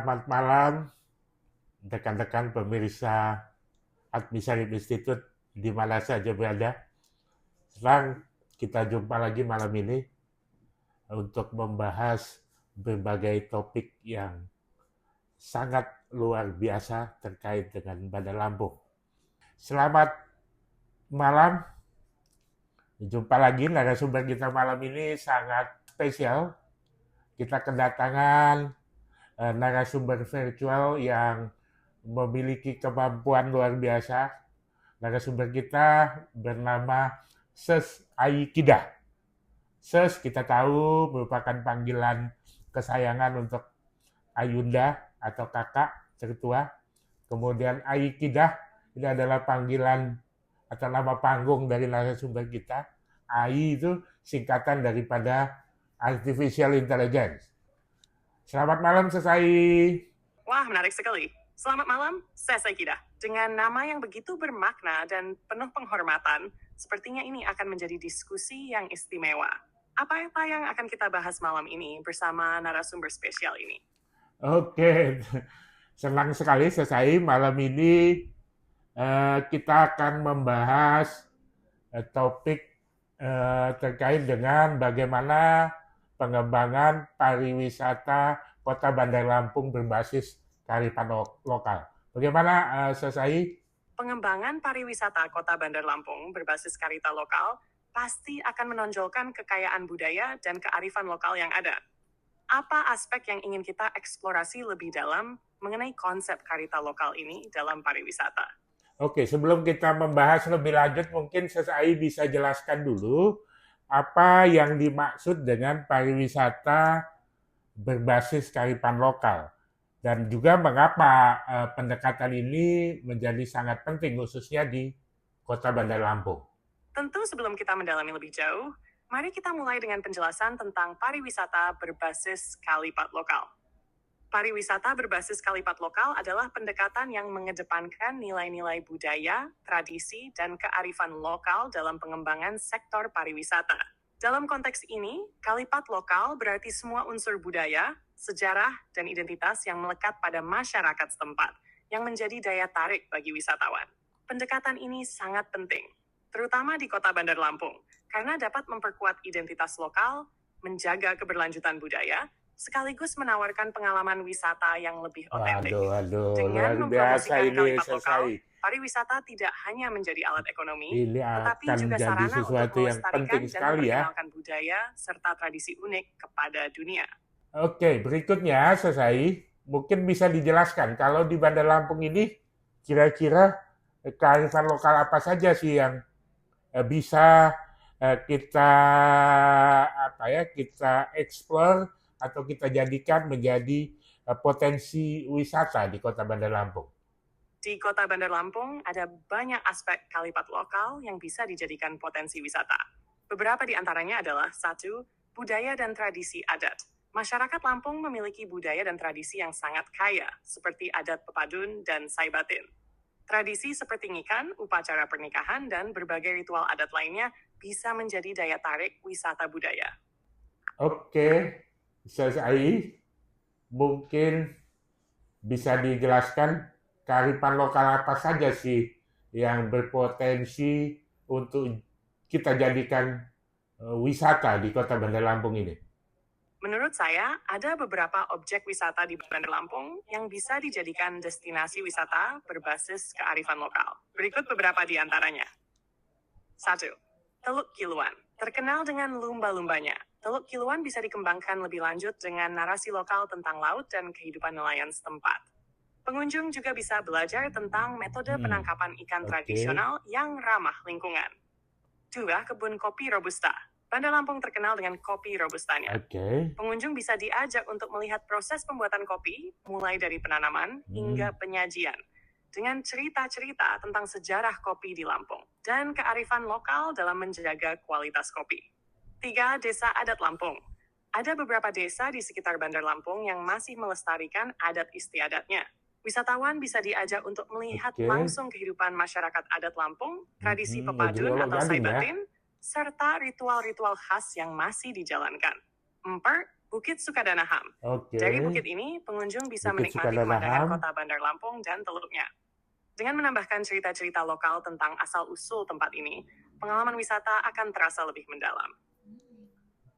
Selamat malam, rekan-rekan pemirsa Admisarif Institute di mana saja berada. Senang kita jumpa lagi malam ini untuk membahas berbagai topik yang sangat luar biasa terkait dengan Bandar Lampung. Selamat malam, jumpa lagi. Narasumber kita malam ini sangat spesial. Kita kedatangan narasumber virtual yang memiliki kemampuan luar biasa. Narasumber kita bernama Ses Aikida. Ses kita tahu merupakan panggilan kesayangan untuk Ayunda atau kakak tertua. Kemudian Aikida ini adalah panggilan atau nama panggung dari narasumber kita. AI itu singkatan daripada Artificial Intelligence. Selamat malam, Sesai. Wah, menarik sekali. Selamat malam, saya Aikida. Dengan nama yang begitu bermakna dan penuh penghormatan, sepertinya ini akan menjadi diskusi yang istimewa. Apa yang akan kita bahas malam ini bersama narasumber spesial ini? Oke, senang sekali Sesai. Malam ini kita akan membahas topik terkait dengan bagaimana pengembangan pariwisata Kota Bandar Lampung berbasis kearifan lokal. Bagaimana, Sesai? Pengembangan pariwisata Kota Bandar Lampung berbasis kearifan lokal pasti akan menonjolkan kekayaan budaya dan kearifan lokal yang ada. Apa aspek yang ingin kita eksplorasi lebih dalam mengenai konsep kearifan lokal ini dalam pariwisata? Oke, sebelum kita membahas lebih lanjut, mungkin Sesai bisa jelaskan dulu apa yang dimaksud dengan pariwisata berbasis kearifan lokal dan juga mengapa pendekatan ini menjadi sangat penting khususnya di Kota Bandar Lampung. Tentu sebelum kita mendalami lebih jauh, mari kita mulai dengan penjelasan tentang pariwisata berbasis kalipat lokal. Pariwisata berbasis kalipat lokal adalah pendekatan yang mengedepankan nilai-nilai budaya, tradisi, dan kearifan lokal dalam pengembangan sektor pariwisata. Dalam konteks ini, kalipat lokal berarti semua unsur budaya, sejarah, dan identitas yang melekat pada masyarakat setempat, yang menjadi daya tarik bagi wisatawan. Pendekatan ini sangat penting, terutama di Kota Bandar Lampung, karena dapat memperkuat identitas lokal, menjaga keberlanjutan budaya, sekaligus menawarkan pengalaman wisata yang lebih otentik. Dengan mempromosikan kalimat lokal, pariwisata tidak hanya menjadi alat ekonomi, tetapi juga sarana untuk melestarikan dan memperkenalkan budaya serta tradisi unik kepada dunia. Oke, berikutnya Sesai, mungkin bisa dijelaskan kalau di Bandar Lampung ini kira-kira kearifan lokal apa saja sih yang bisa kita explore atau kita jadikan menjadi potensi wisata di Kota Bandar Lampung. Di Kota Bandar Lampung ada banyak aspek kalipat lokal yang bisa dijadikan potensi wisata. Beberapa di antaranya adalah 1. Budaya dan tradisi adat. Masyarakat Lampung memiliki budaya dan tradisi yang sangat kaya, seperti adat pepadun dan saibatin. Tradisi seperti ngikan, upacara pernikahan, dan berbagai ritual adat lainnya bisa menjadi daya tarik wisata budaya. Oke. Sesai, mungkin bisa dijelaskan kearifan lokal apa saja sih yang berpotensi untuk kita jadikan wisata di Kota Bandar Lampung ini? Menurut saya, ada beberapa objek wisata di Bandar Lampung yang bisa dijadikan destinasi wisata berbasis kearifan lokal. Berikut beberapa di antaranya. 1. Teluk Kiluan. Terkenal dengan lumba-lumbanya, Teluk Kiluan bisa dikembangkan lebih lanjut dengan narasi lokal tentang laut dan kehidupan nelayan setempat. Pengunjung juga bisa belajar tentang metode penangkapan ikan tradisional yang ramah lingkungan. 2. Kebun kopi Robusta. Bandar Lampung terkenal dengan kopi Robustanya. Pengunjung bisa diajak untuk melihat proses pembuatan kopi, mulai dari penanaman hingga penyajian, dengan cerita-cerita tentang sejarah kopi di Lampung dan kearifan lokal dalam menjaga kualitas kopi. 3. Desa Adat Lampung. Ada beberapa desa di sekitar Bandar Lampung yang masih melestarikan adat istiadatnya. Wisatawan bisa diajak untuk melihat langsung kehidupan masyarakat adat Lampung, tradisi pepadun atau saibatin, serta ritual-ritual khas yang masih dijalankan. 4. Bukit Sukadanaham. Oke. Dari bukit ini, pengunjung bisa Bukit menikmati pemandangan Sukadanaham. kota Bandar Lampung dan Teluknya. Dengan menambahkan cerita-cerita lokal tentang asal-usul tempat ini, pengalaman wisata akan terasa lebih mendalam.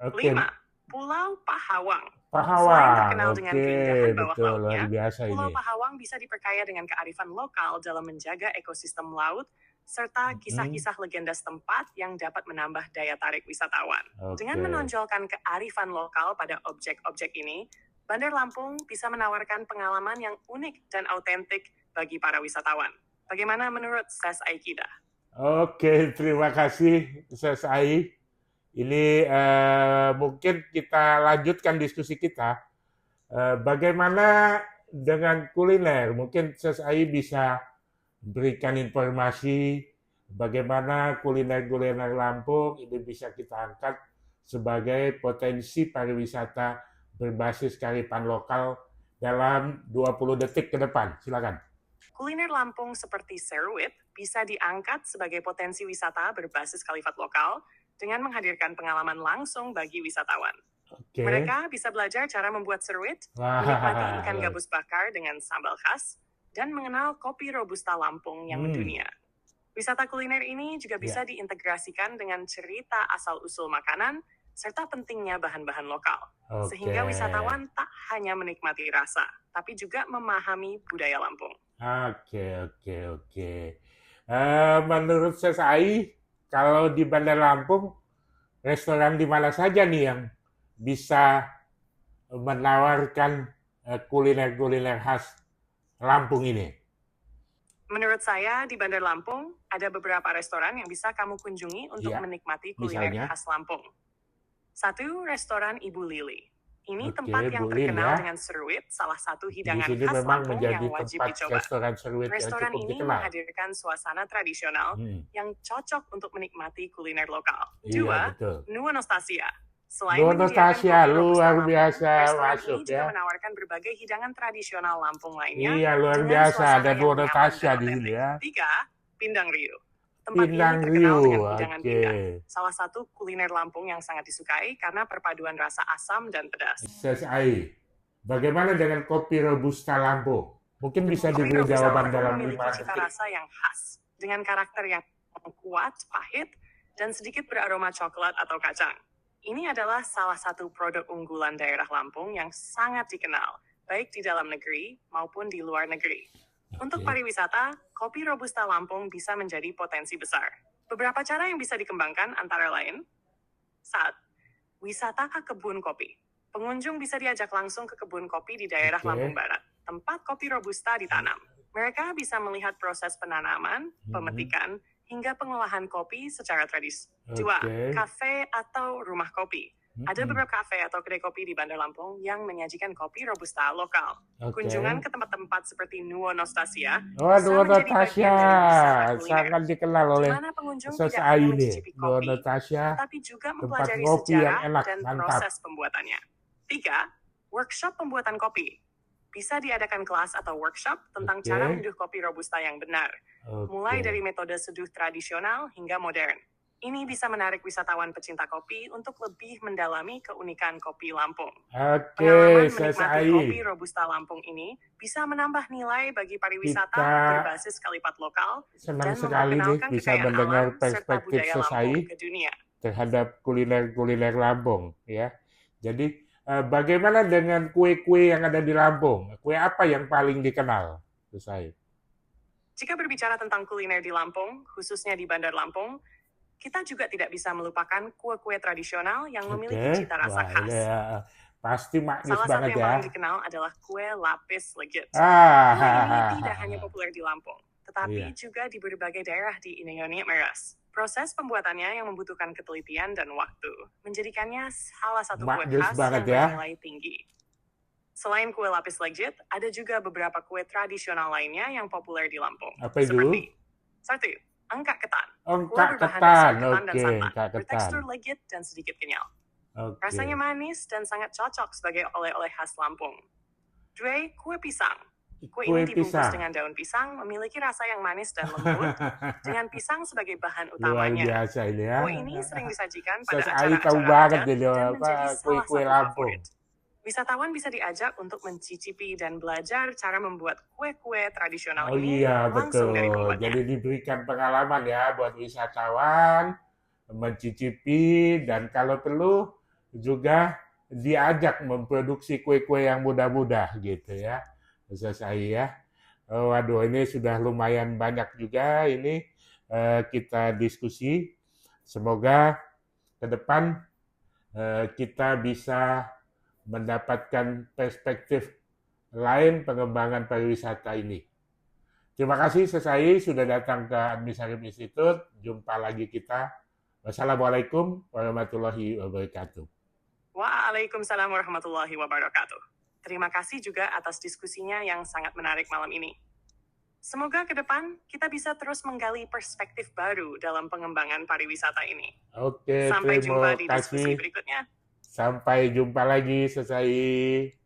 Oke. 5. Pulau Pahawang. Selain Pahawang. terkenal dengan Oke, keindahan bawah betul. lautnya, Luar biasa Pulau ini. Pahawang bisa diperkaya dengan kearifan lokal dalam menjaga ekosistem laut, serta kisah-kisah legenda setempat yang dapat menambah daya tarik wisatawan. Oke. Dengan menonjolkan kearifan lokal pada objek-objek ini, Bandar Lampung bisa menawarkan pengalaman yang unik dan autentik bagi para wisatawan. Bagaimana menurut Ses Aikida? Oke, terima kasih Ses Ai. Ini mungkin kita lanjutkan diskusi kita. Bagaimana dengan kuliner? Mungkin Ses Ai bisa berikan informasi bagaimana kuliner-kuliner Lampung ini bisa kita angkat sebagai potensi pariwisata berbasis kearifan lokal dalam 20 detik ke depan. Silakan. Kuliner Lampung seperti seruit bisa diangkat sebagai potensi wisata berbasis kearifan lokal dengan menghadirkan pengalaman langsung bagi wisatawan. Oke. Mereka bisa belajar cara membuat seruit, menikmati ikan gabus bakar dengan sambal khas, dan mengenal kopi Robusta Lampung yang mendunia. Wisata kuliner ini juga bisa diintegrasikan dengan cerita asal-usul makanan, serta pentingnya bahan-bahan lokal. Sehingga wisatawan tak hanya menikmati rasa, tapi juga memahami budaya Lampung. Oke. Menurut Ses Ai, kalau di Bandar Lampung, restoran di mana saja nih yang bisa menawarkan kuliner-kuliner khas Lampung ini? Menurut saya, di Bandar Lampung, ada beberapa restoran yang bisa kamu kunjungi untuk menikmati kuliner khas Lampung. 1. Restoran Ibu Lili. Ini tempat yang terkenal dengan seruit, salah satu hidangan khas Lampung yang wajib dicoba. Restoran ini menghadirkan suasana tradisional yang cocok untuk menikmati kuliner lokal. 2. Nuanostasia. Selain Nuanostasia luar biasa restoran masuk ini juga menawarkan berbagai hidangan tradisional Lampung lainnya. Iya, luar biasa. Ada Nuanostasia di sini ya. 3. Pindang Riu. Tempat Pindang ini terkenal Riu. dengan hidangan Oke. pindang. Salah satu kuliner Lampung yang sangat disukai karena perpaduan rasa asam dan pedas. Ses Ai, bagaimana dengan kopi Robusta Lampung? Mungkin bisa Kopi diberi Robusta jawaban Lampung dalam memiliki 5 cita detik. rasa yang khas, dengan karakter yang kuat, pahit, dan sedikit beraroma coklat atau kacang. Ini adalah salah satu produk unggulan daerah Lampung yang sangat dikenal, baik di dalam negeri maupun di luar negeri. Untuk pariwisata, kopi Robusta Lampung bisa menjadi potensi besar. Beberapa cara yang bisa dikembangkan antara lain: 1. Wisata ke kebun kopi. Pengunjung bisa diajak langsung ke kebun kopi di daerah Lampung Barat, tempat kopi Robusta ditanam. Mereka bisa melihat proses penanaman, pemetikan, hingga pengolahan kopi secara tradisi. 2. Kafe atau rumah kopi. Ada beberapa kafe atau kedai kopi di Bandar Lampung yang menyajikan kopi Robusta lokal. Kunjungan ke tempat-tempat seperti Nuanostasia bisa menjadi bagian dari wisata kuliner, sangat dikenal oleh di mana pengunjung Ses tidak Ai hanya ini. mencicipi kopi, Nuanostasia, tapi juga tempat mempelajari kopi yang sejarah enak, dan mantap. proses pembuatannya. 3. Workshop pembuatan kopi. Bisa diadakan kelas atau workshop tentang cara menyeduh kopi Robusta yang benar, mulai dari metode seduh tradisional hingga modern. Ini bisa menarik wisatawan pecinta kopi untuk lebih mendalami keunikan kopi Lampung. Pengalaman Ses menikmati Ai. kopi Robusta Lampung ini bisa menambah nilai bagi pariwisata Kita berbasis kalipat lokal Senang dan sekali nih memperkenalkan bisa kekayaan mendengar alam serta perspektif budaya Ses Lampung Ai ke dunia. terhadap kuliner-kuliner Lampung ya. Jadi bagaimana dengan kue-kue yang ada di Lampung? Kue apa yang paling dikenal, Ses Ai? Jika berbicara tentang kuliner di Lampung, khususnya di Bandar Lampung, kita juga tidak bisa melupakan kue-kue tradisional yang memiliki cita rasa Wah, khas. ini pasti manis Salah satu banget yang ya. paling dikenal adalah kue lapis legit. Kue ini tidak Ah, hanya populer di Lampung, tetapi Iya. juga di berbagai daerah di Indonesia Meras. Proses pembuatannya yang membutuhkan ketelitian dan waktu, menjadikannya salah satu kue Manis khas banget yang ya. bernilai tinggi. Selain kue lapis legit, ada juga beberapa kue tradisional lainnya yang populer di Lampung. Apa itu? Seperti 1. Angka ketan. Kue Engkak berbahan ketan, dasar ketan dan oke, santan, engkak ketan. bertekstur legit dan sedikit kenyal. Oke. Rasanya manis dan sangat cocok sebagai oleh-oleh khas Lampung. 2. Kue pisang. Kue Kue ini dibungkus pisang. dengan daun pisang, memiliki rasa yang manis dan lembut, dengan pisang sebagai bahan Luar utamanya. biasa ini ya. Kue ini sering disajikan pada Ses Ai tahu acara-acara banget adat ini dan apa menjadi salah kue-kue satu Lampung. favorit. Wisatawan bisa diajak untuk mencicipi dan belajar cara membuat kue-kue tradisional Oh ini iya, langsung dari betul. pembuatnya. Jadi diberikan pengalaman ya buat wisatawan, mencicipi, dan kalau perlu juga diajak memproduksi kue-kue yang mudah-mudah gitu ya. Ustaz Ai ya. Oh, waduh, ini sudah lumayan banyak juga ini kita diskusi. Semoga ke depan kita bisa mendapatkan perspektif lain pengembangan pariwisata ini. Terima kasih Sesai sudah datang ke Administratif Institute. Jumpa lagi kita. Wassalamualaikum warahmatullahi wabarakatuh. Waalaikumsalam warahmatullahi wabarakatuh. Terima kasih juga atas diskusinya yang sangat menarik malam ini. Semoga ke depan kita bisa terus menggali perspektif baru dalam pengembangan pariwisata ini. Oke, Sampai terima jumpa di diskusi kasih. berikutnya. Sampai jumpa lagi Sesai.